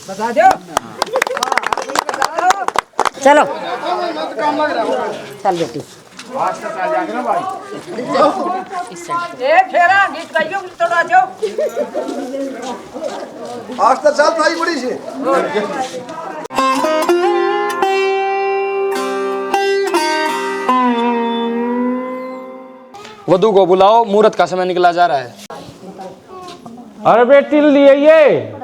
बता दो चलो चल बेटी फेरा गीत गाइयो थोड़ा जो आज तो चल भाई बड़ी से वधू को बुलाओ, मुहूर्त का समय निकला जा रहा है। अरे बेटी लिए ये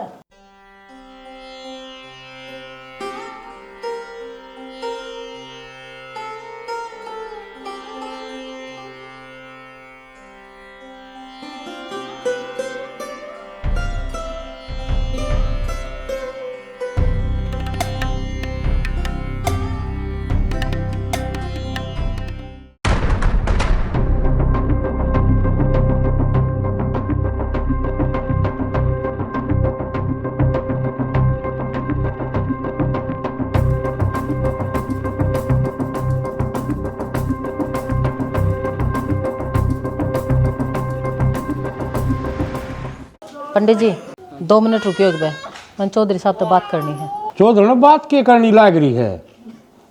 पंडित जी 2 मिनट रुकियो एक बार, मन चौधरी साहब तो बात करनी है। चौधरी ने बात क्या करनी लाग रही है?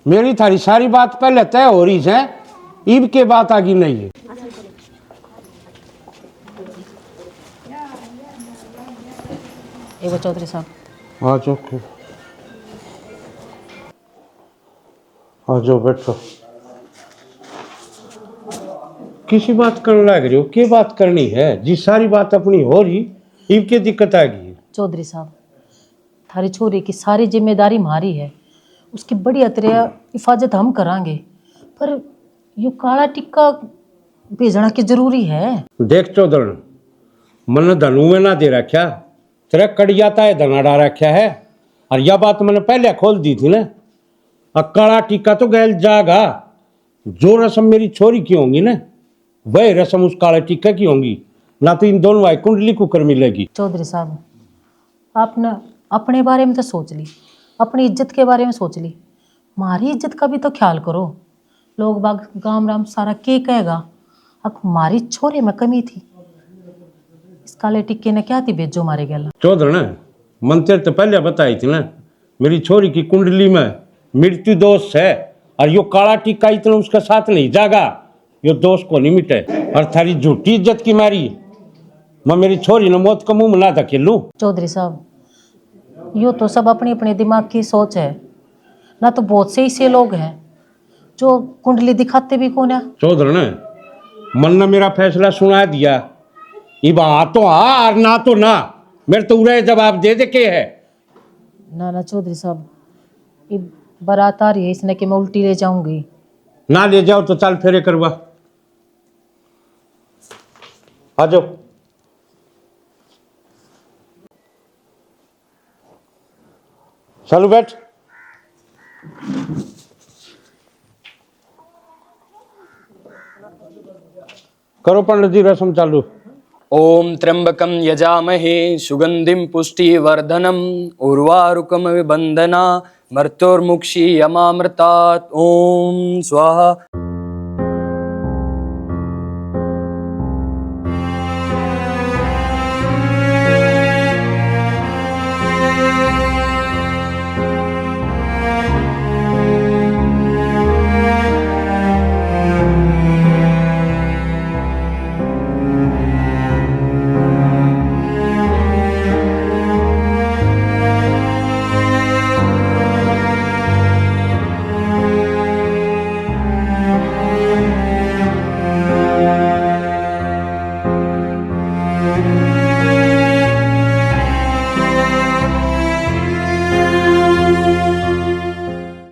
मेरी थारी सारी बात पहले तय हो रही है, ईब के बात आगे नहीं है। एगो चौधरी साहब हाँ चौके हाँ जो बैठो। किसी बात करने लग रही हो? क्या बात करनी है? जी सारी बात अपनी हो रही, ईब की दिक्कत आ गई। चौधरी साहब थारी छोरी की सारी जिम्मेदारी हमारी है, उसकी बड़ी तरह हिफाजत हम करांगे, पर यो काला टिक्का भेजना की जरूरी है। देख चौधरी, मन धनु में ना दे रखा, तेरा कट जाता है धना डा रखा है, और यह बात मैंने पहले खोल दी थी ना। काला टिक्का तो गैल जागा, जो रस्म मेरी छोरी की होंगी ना वही रस्म उस काले टिक्का की होंगी, ना तो इन दोनों भाई कुंडली कुकर मिलेगी। चौधरी साहब आपने अपने बारे में तो सोच ली, अपनी इज्जत के बारे में सोच ली, हमारी इज्जत का भी तो ख्याल करो। लोग बाग गाम राम सारा के कहेगा, अब हमारी छोरे में कमी थी, इस काले टिक्के ने क्या थी भेजो मारे गया। चौधरी ने मंत्र तो पहले बताई थी ना, मेरी छोरी की कुंडली में मृत्यु दोष है, और यो काला टिक्का इतना उसका साथ नहीं जागा, यो दोष को नहीं मिटे। और थारी झूठी इज्जत की मारी मैं मेरी छोरी ने मौत का मुंह में ना धकेलूं। चौधरी साहब यो तो सब अपनी अपने दिमाग की सोच है ना, तो बहुत से ऐसे लोग हैं जो कुंडली दिखाते भी कौन है। चौधरी ने मन ने मेरा फैसला सुना दिया, इब हाँ तो हाँ और ना तो ना, मेरे तो उरे जवाब दे के है। ना चौधरी साहब, ये बारात आ रही है, इसने कि मैं उल्टी ले जाऊंगी। ना ले जाओ तो चल फेरे करवा। आ जाओ। चलो बैठ। करो पंडित जी रस्म चालू। ओम त्र्यंबकम यजामहे सुगंधिम पुष्टिवर्धनम उर्वारुकम विबंधना मर्त्योर्मुक्षी यमामृतात्। ओम स्वाहा।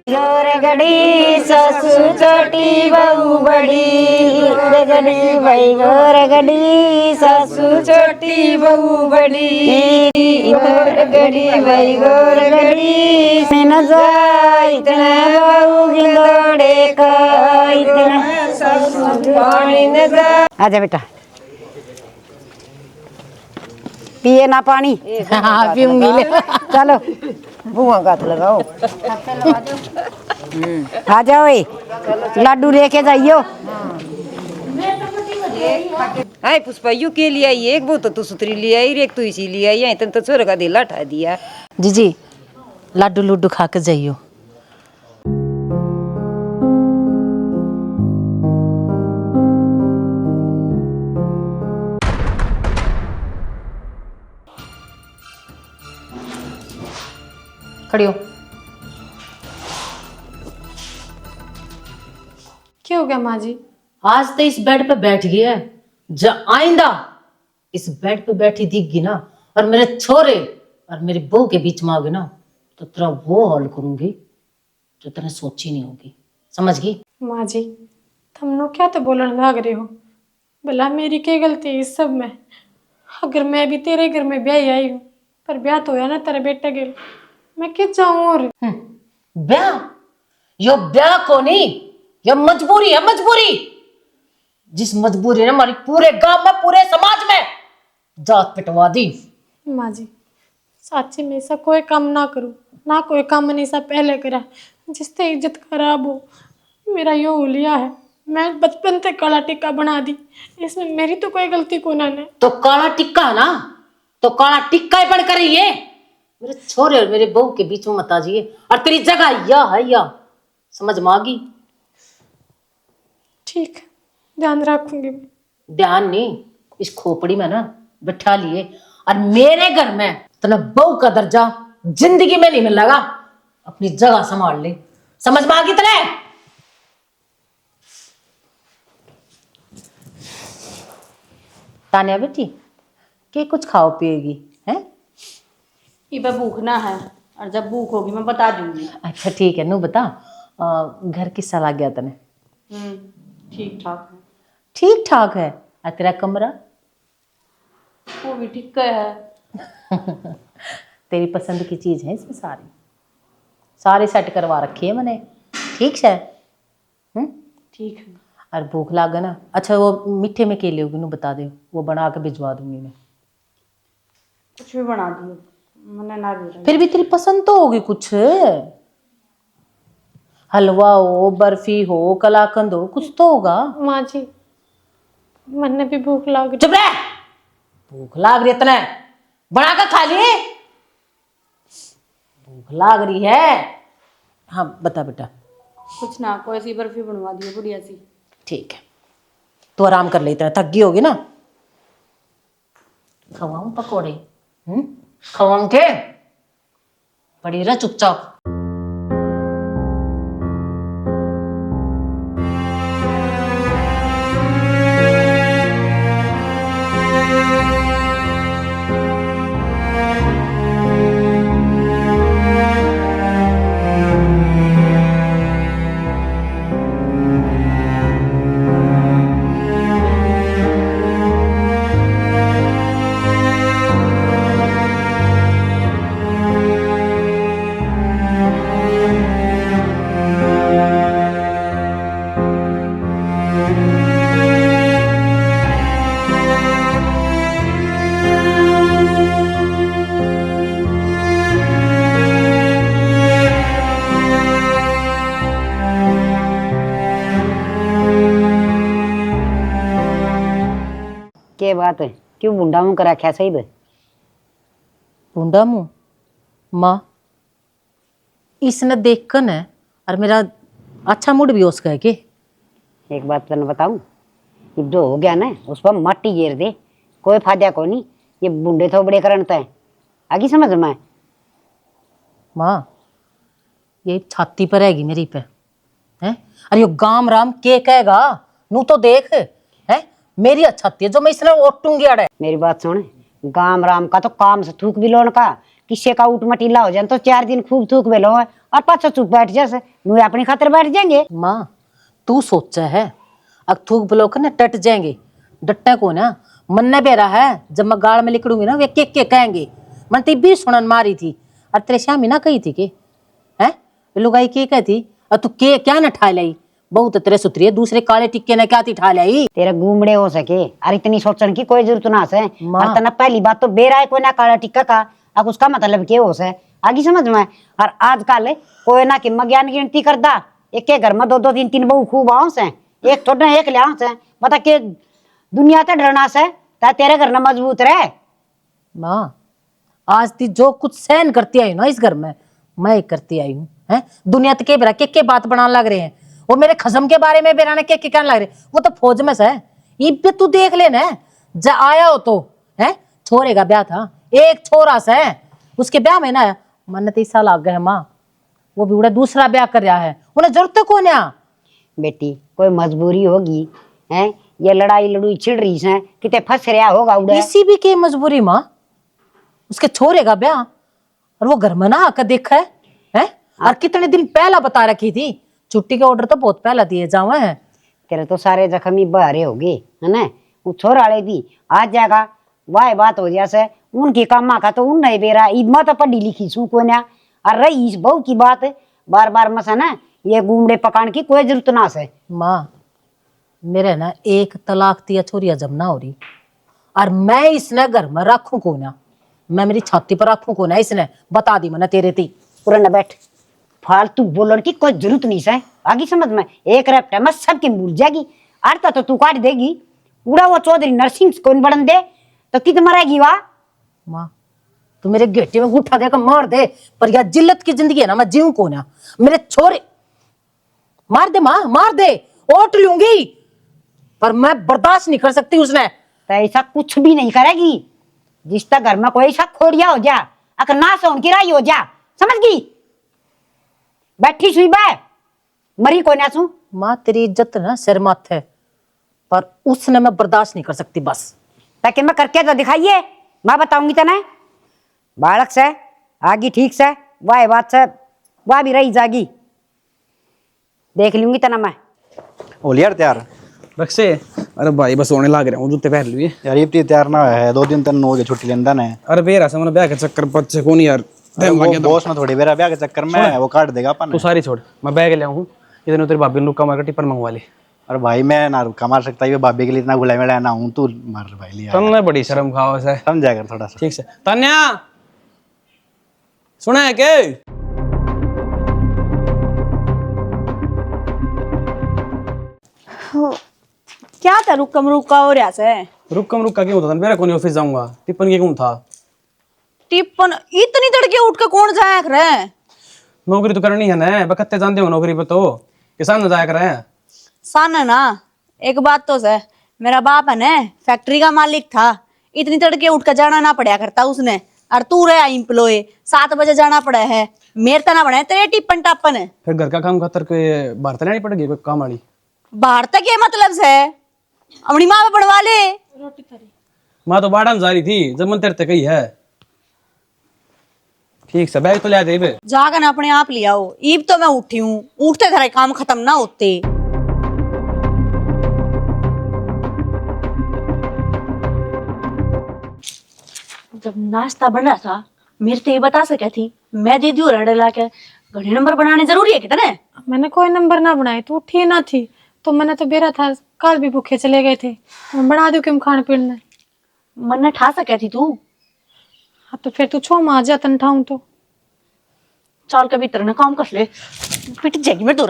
गोरगड़ी ससु छोटी बहू बड़ी, गोरगड़ी भाई गोरगड़ी ससु छोटी बहू बड़ी, गोरगड़ी भाई गोरगड़ी न जाए इतना बहू गिलोड़े का, इतना ससु पानी न जाए। आजा बेटा, पिए ना पानी। हाँ पीऊंगी ले। चलो बुआ गात लगाओ। आ जाओ, लड्डू लेके जाइयो। हाय पुष्पा यू के लिए आई, एक वो तो तू सुतरी ले आई, एक तू इसी ले आई, तन तो छोरे का दिल हटा दिया। जी लड्डू लुड्डू खा के जाइयो। खड़ी हो। क्या हो गया माँ जी? आज तो इस बेड पे बैठ गई है, जब आइंदा इस बेड पे बैठी दिखगी ना और मेरे छोरे और मेरी बहू के बीच में आओगे ना तो तेरा वो हल करूंगी जो तेने सोची नहीं होगी, समझ गई? माँ जी तुम लोग क्या तो बोलने लग रहे हो? भला मेरी क्या गलती है इस सब में? अगर मैं भी तेरे घर में ब्याह आई हूँ, पर ब्याह तो होया ना तेरे बेटे के, मैं किस जाऊँ? और ब्याह? यो ब्याह को नहीं, यह मजबूरी है, मजबूरी। जिस मजबूरी ने हमारी पूरे गांव में, पूरे समाज में जात पिटवा दी। माँ जी साची में ऐसा कोई काम ना करूँ, ना कोई काम मैंने ऐसा पहले करा जिससे इज्जत खराब हो। मेरा यो हुलिया है, मैं बचपन से काला टिक्का बना दी, इसमें मेरी तो कोई गलती को ना है। तो काला टिक्का है ना, तो काला टिक्का ही बन कर ये मेरे छोरे और मेरे बहू के बीच में मत आ जाइए, और तेरी जगह या है या, समझ में आ गई? ठीक, ध्यान रखूंगी। ध्यान नहीं, इस खोपड़ी में ना बिठा लिए, और मेरे घर में तो बहू का दर्जा जिंदगी में नहीं मिलेगा। अपनी जगह संभाल ले, समझ में आ गई तेरे? तानिया बेटी के कुछ खाओ पिएगी हैं? इबे भूख ना है, और जब भूख होगी मैं बता दूंगी। अच्छा ठीक है, नू बता घर किस्सा लग गया तने? ठीक ठाक है। ठीक ठाक है। और तेरा कमरा? वो भी ठीक है। तेरी पसंद की चीज है इसमें सारी, सारी सेट करवा रखी है मैंने, ठीक है? ठीक है। और भूख लागे ना, अच्छा वो मीठे में केले होगी, नू बता दे, वो बना के भिजवा दूंगी मैं। कुछ भी बना दियो, मैंने ना भी। फिर भी तेरी पसंद तो होगी कुछ, हलवा हो, बर्फी हो, कलाकंद हो, कुछ तो होगा। माँ जी मैंने भी भूख लग चुप रह, भूख लाग रही है तने, बना कर खा लिए। भूख लाग रही है, हाँ बता बेटा। कुछ ना, कोई सी बर्फी बनवा दियो बढ़िया सी। ठीक है, तो आराम कर ले, इतना थक गई होगी ना। खवाऊं पकोड़े? खवाऊं के? पड़ी रह चुपचाप। ये बात क्यों बुंडा मुंह करा क्या सही बूंदा मुंह माँ इसने देख कर न और मेरा अच्छा मूड भी उसका है कि एक बात तने बताऊं, ये जो हो गया ना उस पर मट्टी गिर दे, कोई फायदा को नहीं। ये बुंडे तो बड़े करंट है, आगे समझ में। माँ ये छाती पर रहेगी मेरी पे हैं। अरे यो गाम राम के कहेगा नू तो देख है मेरी छाती है जो मैं इसने ओटूंगी अड़े। मेरी बात सुन, गाम राम का तो काम से थूक भी लो का, किससे का उठ मटीला हो जाए तो 4 दिन खूब थूक भी लो है और पाछा चुप बैठ जैसे नु अपनी खातिर बैठ जाएंगे। माँ तू सोचा है अब थूक ब्लोक ना टट जाएंगे, डट्टे को ना मन ने बेरा है जब मैं गाड़ में लिखड़ूंगी ना वे के कहेंगे मन ती भी सुनन मारी थी और तेरे श्यामी ना कही थी कि है लुगाई के कहती और तू के क्या न ठा लाई बहुत तेरे सुतरी दूसरे काले टिक्के ने क्या थी ठा लाई। तेरे घूमड़े हो सके और इतनी सोचने की कोई जरूरत ना है। माँ। और तना पहली बात तो बेरा है कोई ना काला टिक्का का, अब उसका मतलब क्या हो है आगे समझ में। और आजकल कोई ना कि ज्ञान गिनती करदा, एक के घर में 2-2 3-3 बहू खूब आउस है, एक थोड़ा एक लियांस है, बता के दुनिया तो डरना से ता तेरे घर ना मजबूत रहे। माँ आज ती जो कुछ सहन करती आई ना इस घर में मैं करती आई हूँ है। दुनिया के बेरा के बात बनाने लग रहे हैं, वो मेरे खसम के बारे में बेरा ने के कहने लग रहे, वो तो फौज में से है। ये तू देख लेना जा आया हो तो है छोरे का ब्याह था, एक छोरा से उसके ब्याह में ना मन 30 साल आ गए माँ, वो भी उड़ा दूसरा ब्याह कर रहा है, उन्हें जरूरत तो कौन है। बेटी कोई मजबूरी होगी है, ये लड़ाई लड़ुई छिड़ रही है किते फंस रहा होगा उड़ा। इसी भी की मजबूरी माँ, उसके छोरे का ब्याह और वो घर में ना आकर देखा है और कितने दिन पहला बता रखी थी, छुट्टी के ऑर्डर तो बहुत पहला दिए जावे हैं। तेरे तो सारे जख्मी बहरे हो गए है ना, वो छोरा वाले भी आ जाएगा वाह बात हो जैसे उनकी कामा का तो उन नहीं बेरा इमा तो पढ़ी लिखी छू को ना। और रही इस बहू की बात बार बार मसा ना ये घूमड़े पकाने की कोई जरूरत ना से। माँ मेरे ना एक तलाक दिया छोरिया जब ना हो रही और मैं इसने घर में रखू को ना, मैं मेरी छाती पर रखू को ना, इसने बता दी मैंने तेरे थी पुराना बैठ फालतू बोलने की कोई जरूरत नहीं है आगे समझ में। एक रैप्टा में सबकी मुड़ जाएगी आड़ता तो तू काट देगी पूरा वो चौधरी नरसिंह कौन बढ़न दे तो कित मरेगी वाह। माँ तू मेरे गेटे में उठा देकर मार दे पर यह जिल्लत की जिंदगी है ना मैं जीऊं को ना, मेरे छोरे मार दे माँ मार दे ओट लूंगी पर मैं बर्दाश्त नहीं कर सकती उसने। तो ऐसा कुछ भी नहीं करेगी जिसका घर में कोई ऐसा खोड़िया हो जा अगर ना सोन की राई हो जा समझ गई। बैठी सुई बे मरी को ना सू। माँ तेरी इज्जत ना सिर माथे है पर उसने मैं बर्दाश्त नहीं कर सकती बस। ताकि मैं करके तो दिखाइए मैं बताऊंगी तना बालक से आगी ठीक से वाह बात से वाह भी रही जागी देख लूंगी तना मैं। होली यार तैयार रक्से अरे भाई बस होने लग रहा हूँ, जूते पहन लिए यार ये तैयार ना है 2 दिन 3 हो गए छुट्टी लेंदा ने। अरे बेरा से मैंने ब्याह के चक्कर बच्चे को नहीं यार बॉस में थोड़ी बेरा ब्याह के चक्कर में वो काट देगा अपन। तू सारी छोड़ मैं बैग ले आऊँ इधर तेरी भाभी ने रुका मार टिप्पर मंगवा ली। अरे भाई मैं ना रुका मार सकता ये भाभी के लिए इतना गुलाम मेरा ना हूँ तू मार भाई लिया तुमने बड़ी शर्म खाओ से समझा कर थोड़ा सा। ठीक से तान्या सुना है के क्या था रुकम रुका हो रहा से रुका क्यों था मेरा कौन ऑफिस जाऊंगा टिप्पन के कौन था टिप्पन इतनी तड़के उठ के कौन जाया करे। नौकरी तो करनी है ना बकत्ते जानते हो नौकरी पे तो किसान न जाया कर रहे हैं। सन है ना एक बात तो है मेरा बाप है ना फैक्ट्री का मालिक था, इतनी तड़के उठ कर जाना ना पड़ा करता उसने और तू रहा एम्प्लॉय 7 बजे जाना पड़ा है मेरे तना बना तेरे टिप्पन टापन है। फिर घर का काम खातर कोई बाहर लेनी पड़ेगी कोई काम वाली बाहर तक ये मतलब से अपनी माँ पे बढ़वा ले रोटी थारी माँ तो बाड़न जा रही थी जब मन तेरे तक ही है। ठीक से बैग तो ले दे जाकर अपने आप ले आओ ईब तो मैं उठी हूँ उठते थारे काम खत्म ना होते। जब नाश्ता बन रहा था मेरे तो ये बता सके थी मैं दे दी रड़े ला के घड़ी नंबर बनाने जरूरी है कितने। मैंने कोई नंबर ना बनाए तो उठी ना थी तो मैंने तो बेरा था कल भी भूखे चले गए थे मैं बना दूं क्यों खाने पीने। मन ने ठा सके थी तू। हाँ तो फिर तू छो मार जा तन ठाऊं तो चाल के भीतर ने काम कर ले पिट जाएगी मेरे तो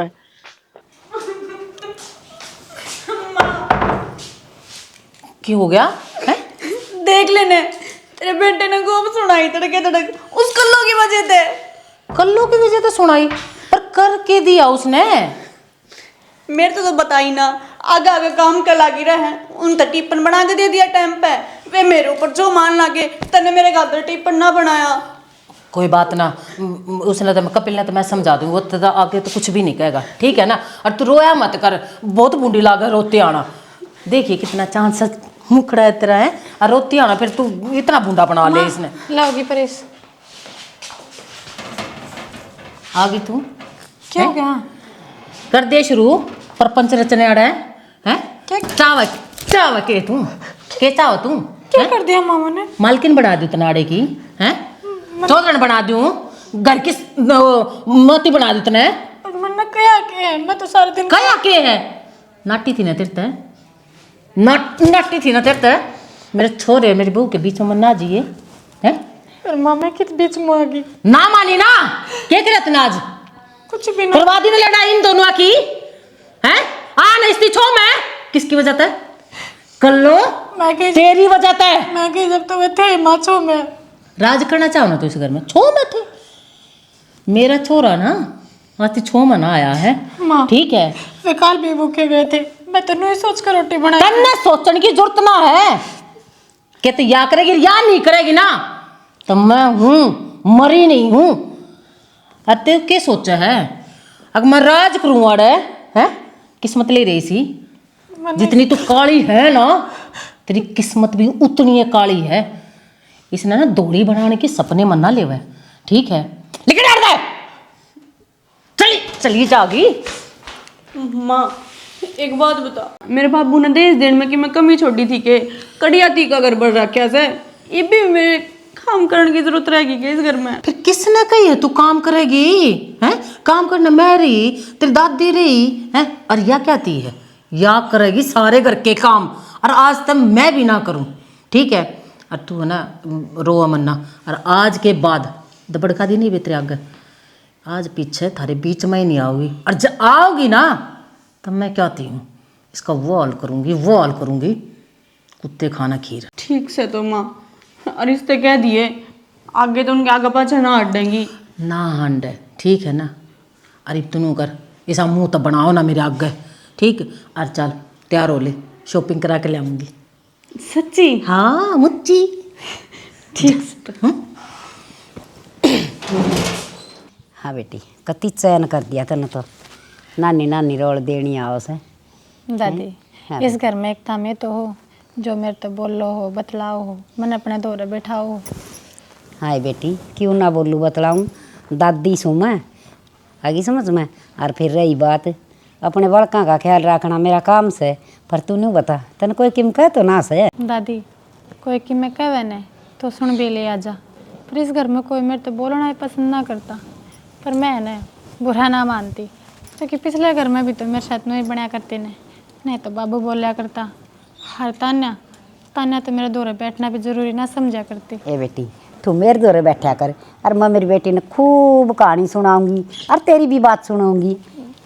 क्यों हो गया है? देख लेने, तेरे बेटे ने खूब सुनाई तड़के तड़क उस कल्लो की वजह से। कल्लू की वजह तो सुनाई, पर कर के दिया उसने। मेरे तो बताई ना, आगे आगे काम कर लागी रहे, उन तो टिप्पण बना के दे दिया टाइम पे। वे मेरे ऊपर जो मान लागे, तने मेरे घर टिप्पण ना बनाया। कोई बात ना, उसने तो कपिल ने तो मैं समझा दूँ, वो तो आगे तो कुछ भी नहीं कहेगा, ठीक है ना। और तू रोया मत कर, बहुत बूढ़ी लागे रोते आना। देखिए कितना चांस मुखड़ा तेरा है, और रोते आना फिर तू इतना बूढ़ा बना ले इसने। लाओगी परेश? आ गई तू, क्या हो गया? कर दे शुरू, परपंच रचने आड़ा है चावा चावा के तू के चाव तू क्या कर दिया मामा ने? मालकिन बना दूं तनाड़े की, हैं चौधरन बना दूं, घर की मोती बना दूं तने। पर मैंने कहा के मैं तो सारे दिन कया के है, नाटी थी ना तेरते, नाटी थी ना तेरते। मेरे छोरे मेरी बहू के बीच में ना जिए हैं। पर मामा किस बीच में आ गई? ना मानी ना, क्या करे तने आज? कुछ भी ना। बर्बादी ने लड़ाई इन दोनों की हैं। आ नहीं इसकी छो मैं किसकी वजह से कल्लो, मैं कही तेरी वजह से। मैं कही जब तो वे थे माचो में राज करना चाहो ना तो इस घर में, छो में थे। मेरा छोरा ना आज छो में ना आया है, माँ। ठीक है। वे काल भी भूखे गए थे, मैं तो नहीं सोच कर रोटी बनाई। तन्ने सोचने की जरूरत ना है कि तू या करेगी या नहीं करेगी ना, तो मैं हूं, मरी नहीं हूं। अते क्या सोचा है, अगर मैं राज करूं अड़े है, किस्मत ले रही सी। जितनी तू काली है ना, तेरी किस्मत भी उतनी है काली है। इसने ना दौड़ी बनाने के सपने मन ना लेवे, ठीक है। लेकिन डर दे, चली जागी। माँ एक बात बता, मेरे बाबू ने देश देन में कि मैं कमी छोड़ी थी के कड़िया थी का घर बढ़ रखा से, ये भी मेरे काम करने की जरूरत रहेगी क्या इस घर में? फिर किसने कही है तू काम करेगी हैं? काम करना मैं रही, तेरी दादी रही हैं, और या क्या थी है, या करेगी सारे घर के काम, और आज तक मैं भी ना करूं, ठीक है। और तू है ना रो मन्ना, और आज के बाद दबड़का दी नहीं बेतरे आगे, आज पीछे थारे बीच में ही नहीं आओगी, और जब आओगी ना तब मैं क्या थी हूँ, इसका वो हाल करूंगी, कुत्ते खाना खीर। ठीक से तो माँ, और इससे कह दिए आगे तो उनके आगे पाछे ना हट देंगी ना हंड है, ठीक है ना। अरे तुनू कर ऐसा मुंह तो बनाओ ना मेरे आगे, ठीक। और चल तैयार हो ले, शॉपिंग करा के ले आऊंगी। सच्ची? हाँ मुच्ची, ठीक से तो। हाँ बेटी, कति चयन कर दिया तने तो, नानी रोल देनी आओ से। दादी हाँ। इस घर में एक था मैं तो हो, जो मेरे तो बोलो हो बतलाओ हो, मन अपने दौरे बैठाओ हो। हाय बेटी, क्यों ना बोलूँ बतलाऊँ, दादी सू मैं आगे समझ में। और फिर रही बात अपने बड़का का ख्याल रखना मेरा काम से, पर तू नहीं बता तन कोई किम कह तो ना से। दादी कोई कि मैं कहे ने तो सुन भी ले आजा, पर इस घर में कोई मेरे तो बोलना ही पसंद ना करता, पर मैं ने बुरा ना मानती, क्योंकि पिछले घर में भी तो मेरे साथ नहीं बनया करते ने, नहीं तो बाबू बोलिया करता। हर तान्या तो मेरे दौरे बैठना भी जरूरी ना समझा करती। ए बेटी तू मेरे दौरे बैठा कर, और मैं मेरी बेटी ने खूब कहानी सुनाऊंगी और तेरी भी बात सुनाऊंगी।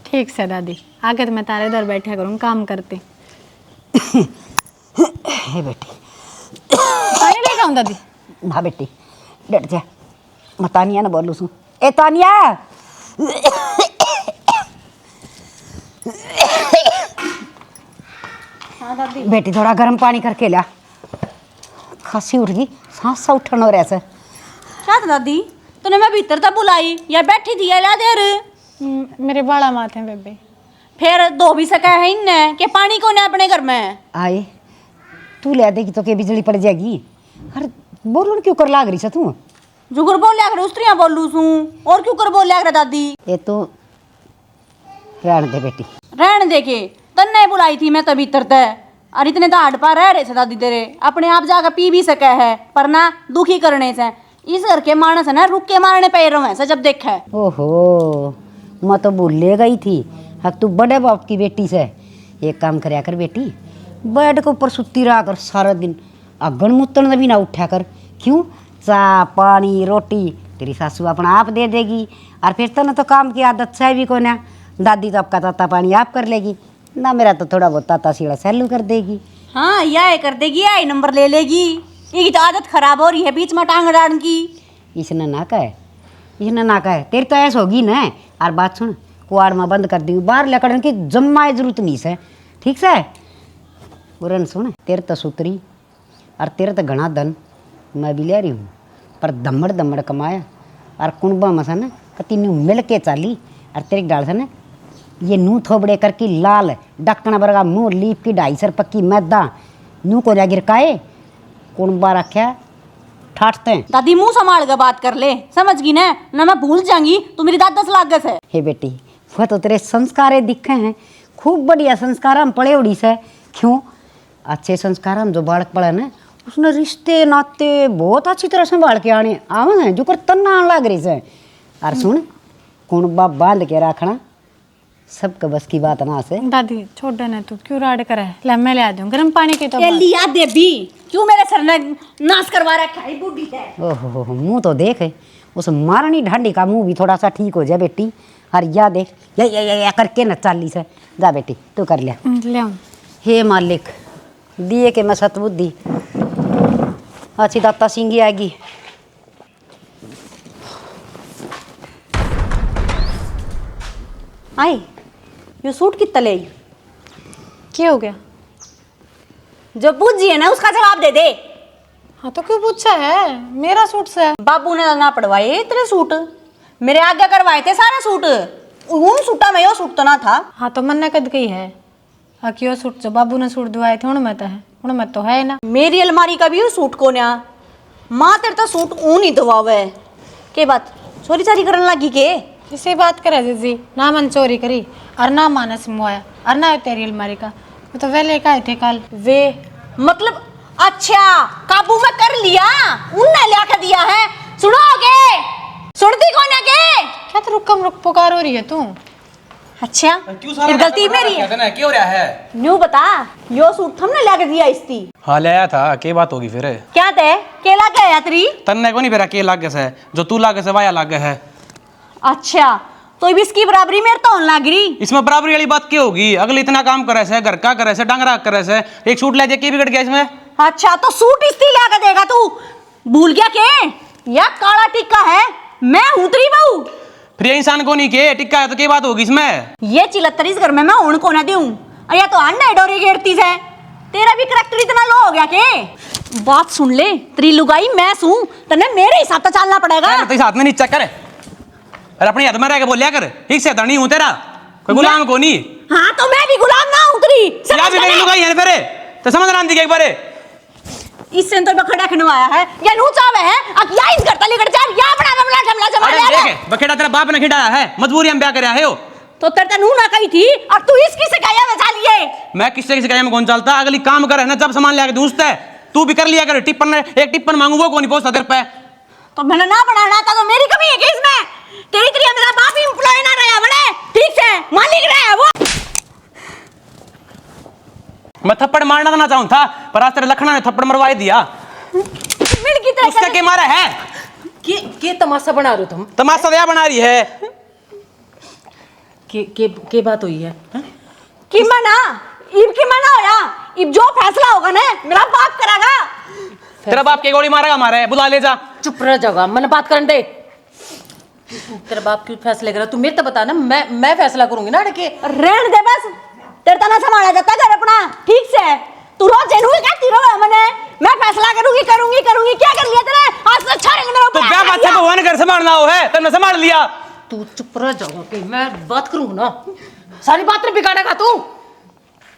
ठीक से दादी, आगे तो मैं तारे दौर बैठा करूँ काम करती। हे बेटी पानी लेके आऊँ दादी? ना बेटी डट जा, मैं तानिया ना बोलूँ सू। ए तानिया, हाँ दादी। बेटी थोड़ा गर्म पानी करके ला, खांसी उठ गई, सांस सा उठन हो रहा है। क्या था दादी, तूने मैं भीतर तक बुलाई या बैठी थी या ला देर? मेरे बाड़ा माथे बेबे। फिर दो भी सका है इनने के पानी कौन है अपने घर में? आए तू ले देगी तो के बिजली पड़ जाएगी। अरे बोलूं क्यों कर लाग रही से तू? जुगर बोल लिया कर उस्तरियां बोलू सू, और क्यों कर बोल लिया कर दादी? ये तो रहने दे बेटी, रहने देखे तन्ने बुलाई थी मैं तो भीतर तक, और इतने तो हट पा रह रहे से दादी तेरे, अपने आप जाकर पी भी सके है, पर ना दुखी करने से। इस घर के मानस है ना रुक के मारने पे रहे से जब देखा है। ओहो मैं तो भूले गई थी, हक तू बड़े बाप की बेटी से। एक काम करया कर बेटी, बेड के ऊपर सुती रहा कर सारा दिन, अगन मुतन भी ना उठा कर। क्यों? चाय पानी रोटी तेरी सासू अपना आप दे देगी, और फिर तो ना तो काम की आदत से भी को ना, दादी तो आपका ताता पानी आप कर लेगी ना, मेरा तो थोड़ा बहुत ताता सीढ़ा सैलू कर देगी। हाँ या कर देगी या नंबर ले लेगी, ये तो आदत खराब हो रही है बीच में टांग अड़ाड़न की। इसने ना कहे तेरी तो ऐसा होगी ना। और बात सुन, कुआड़ में बंद कर दी, बाहर लेकर की जम्मा जरूरत नहीं से, ठीक से। उरन सुन, तेरे तो सुतरी और तेरे तो घना धन मैं भी ले रही हूँ, पर दमड़ दमड़ कमाया और कुंबा में से ना कति न्यू मिल के चाली। और तेरे डाल से ना ये नू थोबड़े करके लाल डक्कन बरगा मुँह लीप की 250 पक्की मैदा नू को जा गिरकाए कुंबा रख्या ठाटते हैं। दादी मुंह संभाल कर बात कर ले, समझ गई ना मैं भूल जाऊंगी तो मेरी दाद 10 लाख है। हे बेटी, वह तो तेरे संस्कार दिखे हैं, खूब बढ़िया संस्कार हम पढ़े उड़ी से। क्यों? अच्छे संस्कार हम जो बालक पढ़े ना उसने रिश्ते नाते बहुत अच्छी तरह संभाल के आने आवे हैं, जो कर तना लग रही से। और सुन, कुंबा बांध के रखना सबका बस की बात ना से। दादी छोड़ देना, तू क्यों राड करे, ले मैं ले आ दूं गर्म पानी की तो ये लिया देवी, क्यों मेरे सर ने नाश करवा रखा है बूढ़ी है। ओहो मुंह तो देख, उस मारनी ढांडी का मुंह भी थोड़ा सा ठीक हो जाए बेटी। और या देख या करके न चाली से जा बेटी, तू कर लिया। ले आऊं। हे मालिक, दिए के मैं सतबुद्धि अच्छी दाता सिंगी आएगी। आई ये सूट कितना ले आई? क्या हो गया? जो पूछी है ना उसका जवाब दे दे। हाँ तो क्यों पूछा है, मेरा सूट से है। बाबू ने ना पड़वाए तेरे सूट, मेरे आगे करवाए थे सारे सूट। उन सूटा में यो सूट तो ना था। हाँ तो मन ने कद गई है क्यों सूट जो बाबू ने सूट दिवाए थे उनमें तो है, उनमें तो है ना। मेरी अलमारी का भी वो सूट को ना माँ तेरे तो सूट ऊन ही दबावे के बात चोरी चारी करने लगी के। इसी बात करे जीजी, ना मन चोरी करी और ना मानस मुआया और ना तेरी अलमारी का, वो तो वे लेकर आए थे कल। वे मतलब अच्छा काबू में कर लिया, उनने ला के दिया है। सुनोगे? सुनती कौन है के? क्या तो रुक पुकार हो रही है तू? अच्छा फिर गलती मेरी है। क्यों हो रहा है? न्यू बता, यो सूट हमने ला के दिया इसती। हाँ ले आया था, के बात होगी फिर? क्या थे केला क्या यात्री? तन्ने को नहीं फिर के लागे से, जो तू लागे से वाया लागे है। अच्छा तो अब इसकी बराबरी मेरे तो होने लग रही। इसमें बराबरी वाली बात क्या होगी? अगले इतना काम करे से, घर का करे से, डांगरा करे से, एक सूट ले जाए के बिगड़ गया इसमें? अच्छा तो सूट इसती ला के देगा तू? भूल गया के या काला टिक्का है, मैं उतरी बहू। फिर ये इंसान को नहीं के टिक्का है तो क्या बात होगी इसमें? ये चिलत्तर इस घर में मैं उन को ना दूं, या तो अंडा डोरी गेरती से। तेरा भी करैक्टर इतना लो हो गया के? बात सुन ले, तेरी लुगाई मैं सूं, तने मेरे हिसाब से चलना पड़ेगा। तो इस हाथ में नीचा कर, अरे अपनी हाथ में रह के बोलिया कर, ठीक से धनी हूं तेरा, कोई गुलाम को नहीं। हाँ तो मैं भी गुलाम ना उतरी। या भी मेरी लुगाई है फिर, तो समझ ना आंदी के एक बारे। इससे तो बखड़ा खनवाया है या नू चावे है, अब या इस घर तले कर जा या बड़ा बमला जमला जमा ले। अरे देख बखेड़ा तेरा बाप ने खिलाया है, मजबूरी हम ब्याह करया है। हो तो तेरे नू ना कही थी और तू इसकी शिकायत में चालिए। मैं किससे किसी में कौन चलता, अगली काम करे ना जब सामान ले के दूसते है, तू भी कर लिया कर। टिप्पण एक टिप्पण मांगू वो कौन नहीं पहुंचता तेरे पे। तो मैंने ना बनाना था तो मेरी कमी है कि इसमें? तेरी तरह मेरा बाप एम्प्लॉय ना रहा बड़े, ठीक से मालिक रहा है वो। मैं थप्पड़ मारना तो ना चाहूं था, पर आज तेरे लखना ने थप्पड़ मरवाई दिया। मिल की तरह उससे के मारा है के तमाशा बना रहे हो तुम? तमाशा दया बना रही है। के बात हुई है? कि मना इब की मना होया, इब जो फैसला होगा ना मेरा बाप करेगा। तेरा बाप के गोली मारेगा, मारे बुला ले जा। चुप रह जाओगा, मैंने बात करने दे। तेरा बाप क्यों फैसले करा? तू मेरे तो बता ना, मैं फैसला करूंगी ना अड़के। रहने दे बस, तेरे तना संभाला जाता घर अपना, ठीक से। तू रोज जेनू कहती रहो मैंने, मैं फैसला करूंगी क्या कर लिया तेरे? आज से अच्छा नहीं मेरा तो क्या बात है, भगवान घर संभालना हो है तो मैं संभाल लिया। तू चुप रह जाओगा कि मैं बात करूंगा ना, सारी बात नहीं बिगाड़ेगा तू।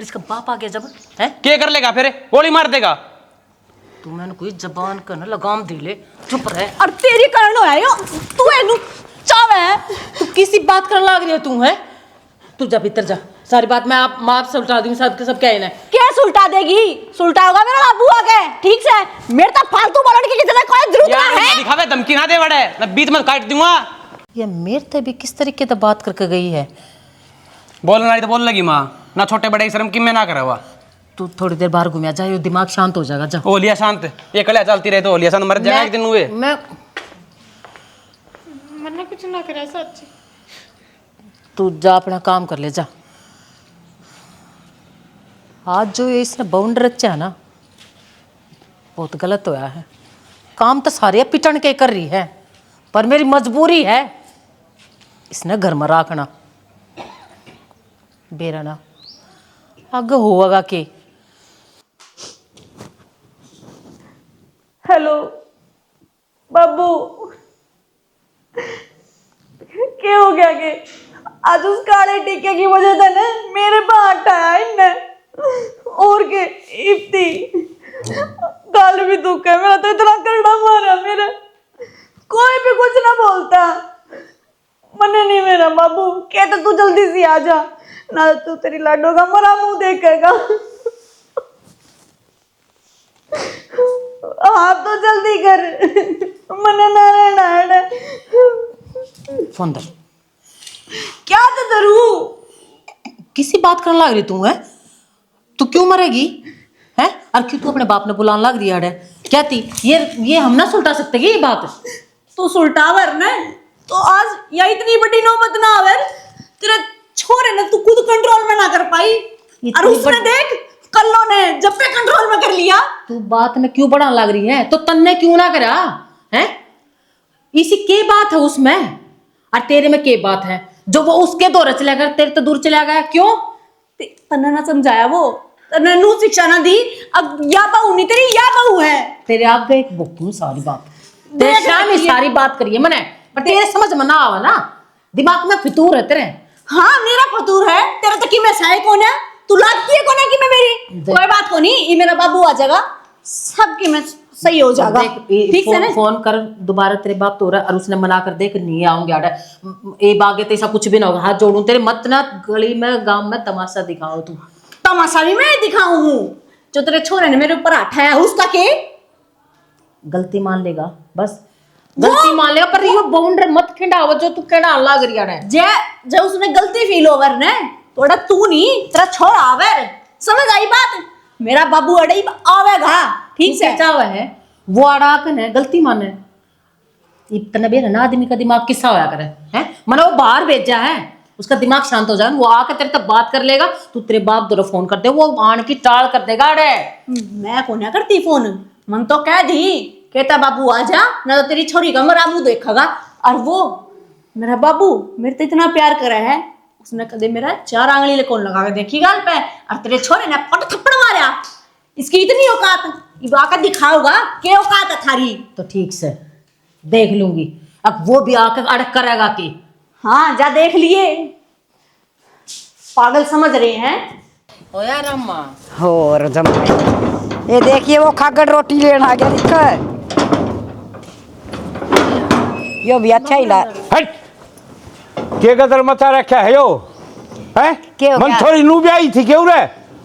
इसका बाप आ गया जब है क्या कर लेगा फिर? गोली मार देगा। तू मैंने कोई जबान का ना लगाम दे ले, चुप रह। और तेरी कारण होया यो, तू एनु चावे है। तू किसी बात करने लग रही है तू? है तू जा भीतर जा, सारी बात मैं आप माँ से उल्टा दूंगी, सब के सब क्या है ना। क्या सुलटा देगी? सुलटा होगा मेरा बाबू आके, ठीक से। मेरे तो फालतू बोलने की किसी कोई जरूरत ना है। दिखावे धमकी ना दे बड़े, मैं बीच में काट दूंगा। ये मेरे से भी किस तरीके से बात करके गई है। बोलना नहीं तो बोल लगी माँ, ना छोटे बड़े की शर्म की मैं ना करा हुआ। तू थोड़ी देर बाहर घूमिया जाए, दिमाग शांत हो जाएगा। जा ओलिया शांत, ये कलिया चलती रहे तो ओलिया शांत मर जाएगा एक दिन हुए। मैंने कुछ ना करा सच। तू जा अपना काम कर ले जा। आज जो ये इसने बाउंड रचा है ना, बहुत गलत होया है। काम तो सारे पिटन के कर रही है, पर मेरी मजबूरी है इसने घर में रखना। बेरा ना आगे होगा के। हेलो बाबू, क्या हो गया के आज उस काले टीके की वजह से ना मेरे बाहर उठाया इनने, और के इफ्ती गाल भी दुख है मेरा, तो इतना करड़ा मारा मेरा, कोई भी कुछ ना बोलता। मने नहीं मेरा बाबू, कहते तू जल्दी से आ जा, ना तू तेरी लाडो का मरा मुंह देखेगा। हाँ तो जल्दी कर, मने ना रहना है। फोन दे। क्या तो करूं? किसी बात करने लग रही तू है? तू क्यों मरेगी है? और क्यों तू अपने बाप ने बुलाने लग रही है? क्या थी ये हम ना सुलटा सकते ये बात? तू सुलटावर ने तो आज या इतनी बड़ी नौबत ना आवर, तेरे छोरे ने तू खुद कंट्रोल में ना कर पाई, और उसने देख कल्लो ने जब पे कंट्रोल में कर लिया। तू बात ने क्यों बढ़ाने लग रही है? तो तन्ने क्यों ना करा है? इसी के बात है उसमें, और तेरे में के बात है? जो वो उसके दौरे चला गया, तेरे तो दूर चला गया क्यों? तन्ने ना समझाया, वो तन्ने नू शिक्षा ना दी। अब या बहू नहीं तेरी, या बहू है तेरे आगे एक बोकूं सारी बात, तेरे सामने सारी बात करिए मने, पर तेरे समझ में ना आवा ना, दिमाग में फितूर है तेरे। हाँ मेरा फतूर है, तेरा तो कि मैं सहाय कौन है? तू लागती है कौन है कि मैं मेरी? कोई बात को नहीं, ये मेरा बाबू आ जाएगा, सब की मैं सही हो जाएगा। ठीक है ना? फोन कर दोबारा, तेरे बाप तो रहा, और उसने मना कर दे कि नहीं आऊंगी आडा ए बागे ते ऐसा कुछ भी ना होगा। हाथ जोड़ूं तेरे, मत ना गली में गांव में तमाशा दिखाओ। तू तमाशा भी मैं दिखाऊं हूँ? जो तेरे छोरे ने मेरे ऊपर उठाया उसका के गलती मान लेगा, बस गलती मान लेगा, पर ये बाउंड्री मत खिंडाओ जो तू कहना लग रही है। जे उसने गलती फील ओवर ने थोड़ा तू नहीं, तेरा छोरा आवर, समझ आई बात? मेरा बाबू अड़ई आवेगा, ठीक से चावा है वो अड़ाकन है, गलती माने। इतना भी ना आदमी का दिमाग किस्सा होया करे है, मना वो बाहर भेजा है, उसका दिमाग शांत हो जाए, वो आके तेरे तक बात कर लेगा। तू तेरे बाप दोनों फोन कर दे, वो आन की टाल कर देगा। अरे मैं कौन करती फोन, मन तो कह दी कहता बाबू आ जा, ना तो तेरी छोरी का मरा मुंह देखेगा। और वो मेरा बाबू मेरे तो इतना प्यार करे है, उसने कदे मेरा 4 आंगली कौन लगा के देखी गाल पे, और तेरे छोरे ने पट थप्पड़ मारा। इसकी इतनी औकात, ये आकर दिखाओगा क्या औकात है थारी? तो ठीक से देख लूंगी, अब वो भी आकर अड़क करेगा कि हाँ जा देख लिए, पागल समझ रहे हैं। ओ यार अम्मा और जमाई ये देखिए वो खाकर रोटी लेना आ गया, दिक्कत यो भी अच्छा ही ला। हट के गदर मचा रखा है यो है? मन थोड़ी नू भी आई थी क्यों रे?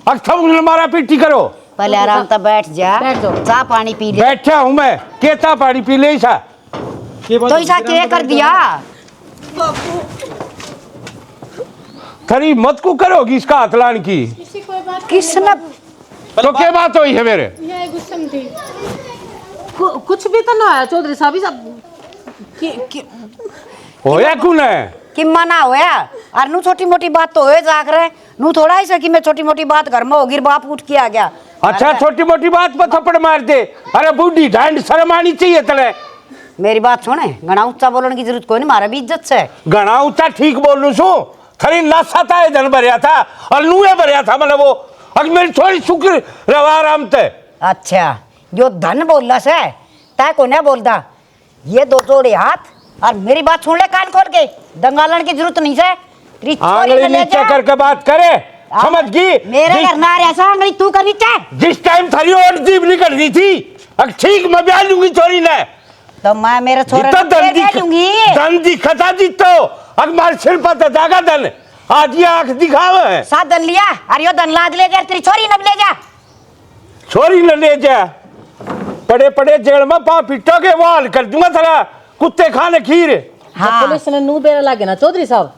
अक्थम मारा पीटी करो। पहले आराम से बैठ जा, बैठ जाओ। चाय पानी पी ले। बैठा हूं मैं, केता पानी पी ले सा तो ऐसा क्या कर दिया? खरी मत को करोगी इसका हथलान की। किसी कोई बात किसने तो क्या बात हुई है मेरे? यह गुस्सम थी। कुछ भी तो ना आया चौधरी साहब, होया कौन है कि मना होया? और नू छोटी मोटी बात तो होए जाग रहे, नू थोड़ा ही कि मैं छोटी मोटी बात घर में होगी, बाप उठ के आ गया। अच्छा छोटी मोटी बात पर थप्पड़ मार दे? अरे बूढ़ी ढांड शर्म आनी चाहिए तले। मेरी बात सुने, घना ऊंचा बोलने की जरूरत कोई नहीं, मारा भी इज्जत से। घना ऊंचा ठीक बोल लू सू, खरी नशा था धन भरिया था और नूहे भरिया था, मतलब वो अगर मेरी थोड़ी शुक्र रवा आराम ते। अच्छा जो धन बोलला से तय को नहीं बोलता, ये 2 जोड़े हाथ और मेरी बात सुन ले कान खोल के, दंगालन की जरूरत नहीं से। आंगली नीचे करके बात करे, समझ गई? मेरे घर ना ऐसा आंगली तू करनी चाहे। जिस टाइम थारी और जीव निकल रही थी, अब ठीक मैं ब्याह लूंगी चोरी ने, तो मैं मेरे छोरे जितना को दे दूंगी। धन दिखता जीतो, अब मार सिर पर जागा धन, आज ये आंख दिखावे है। साथ धन लिया और यो धन लाद ले जा, तेरी छोरी न ले जा। छोरी न ले जा, पड़े पड़े जेल में पा पिटोगे, वो हाल कर दूंगा तेरा कुत्ते खाने खीर। हाँ। पुलिस ने नू देने लगे ना चौधरी साहब,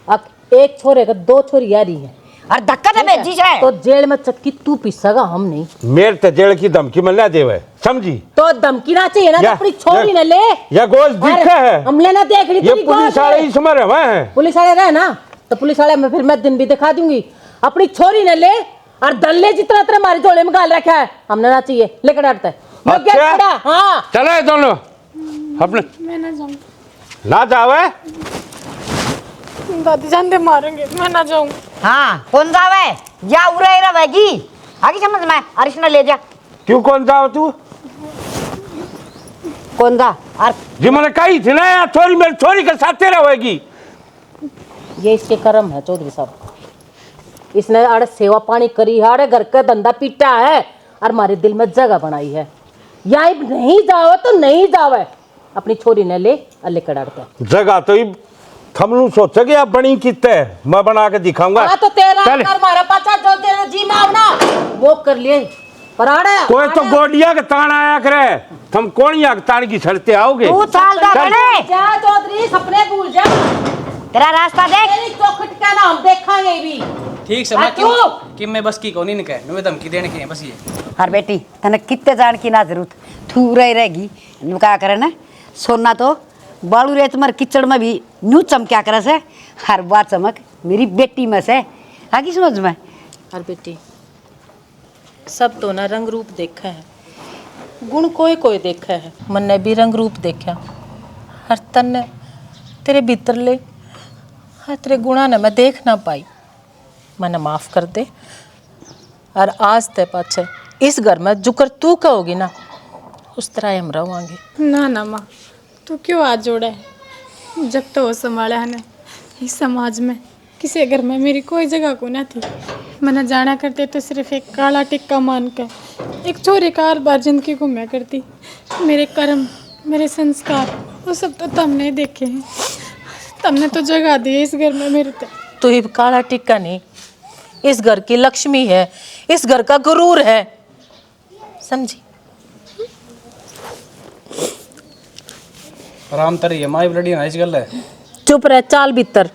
अब एक छोरे का 2 छोरी आ रही है, और धक्का तो भेजी जाए तो जेल में चक्की तू पिसेगा, हम नहीं। मेरे ते जेल की धमकी में ना देवे, समझी? तो धमकी ना चाहिए ना, तो अपनी छोरी न ले। या गोश्त दिखा है, हमले ना देख ली ये पुलिस वाले इसमें रहे हैं। पुलिस वाले रहे ना, तो पुलिस वाले में फिर मैं दिन भी दिखा दूंगी। अपनी छोरी न ले और दल्ले जितना तेरे हमारे झोले में गाल रखा है हमने ना चाहिए लेकर डरता है अच्छा। हाँ चले दोनों अपने मैं ना जाऊँ ना जावे दादी जान दे मारेंगे, मैं ना जाऊँ। हाँ कौन जावे या उरे रहेगी आगे समझ में अर्चना ले जा क्यों कौन जाओ तू कौन जा और जी मैंने कही थी ना यार छोरी मेरी छोरी के साथ रहेगी। ये इसके कर्म है चौधरी साहब इसने आड़े सेवा पानी करी है आड़े घर का धंधा पीटा है और हमारे दिल में जगह बनाई है या नहीं जाओ तो नहीं जावे अपनी छोरी ने ले अल्ले कड़ाड़ता जगह तो ही थमनू सोचे कि आप बनी कितने मैं बना के दिखाऊंगा। हाँ तो तेरा चल। कर मारा पाचा जो तेरा जी मावना वो कर लिए पर आड़े कोई तो गोडिया के तान आया करे तुम कोणिया के तान की छड़ते आओगे। तू चाल दा चल। बने जा चौधरी सपने भूल जा तेरा रास्ता देख तेरी चौखट का नाम देखांगे भी ठीक से मैं कि मैं बस की को नहीं निकल नुवे धमकी देने की है बस ये। हर बेटी तने कितने जान की ना जरूरत तू रही रहेगी नु क्या करे ना सोना तो बालू रे तुम्हारे किचड़ में भी न्यू चमक्या करे से हर बार चमक मेरी बेटी में से आगे समझ में हर बेटी सब तो ना रंग रूप देखा है गुण कोई कोई देखा है मन ने भी रंग रूप देखा हर तन ने तेरे भीतर ले हर तेरे गुणा ने मैं देख ना पाई मन माफ कर दे और आज ते पाछे इस घर में जुकर तू कहोगी ना उस तरह हम रहोगे। ना ना माँ तू क्यों हाथ जोड़ा है, जब तो वो संभाला है ना इस समाज में किसी घर में मेरी कोई जगह को ना थी। मैंने जाना करते तो सिर्फ एक काला टिक्का मान कर एक छोरी का हर बार जिंदगी को मैं करती। मेरे कर्म मेरे संस्कार वो सब तो तुमने देखे हैं, तुमने तो जगह दी है इस घर में मेरे तक। तू ही काला टिक्का नहीं इस घर की लक्ष्मी है इस घर का गुरूर है समझी। आराम तरी है माई ब्लडी ना इस गल है चुप रह चाल भीतर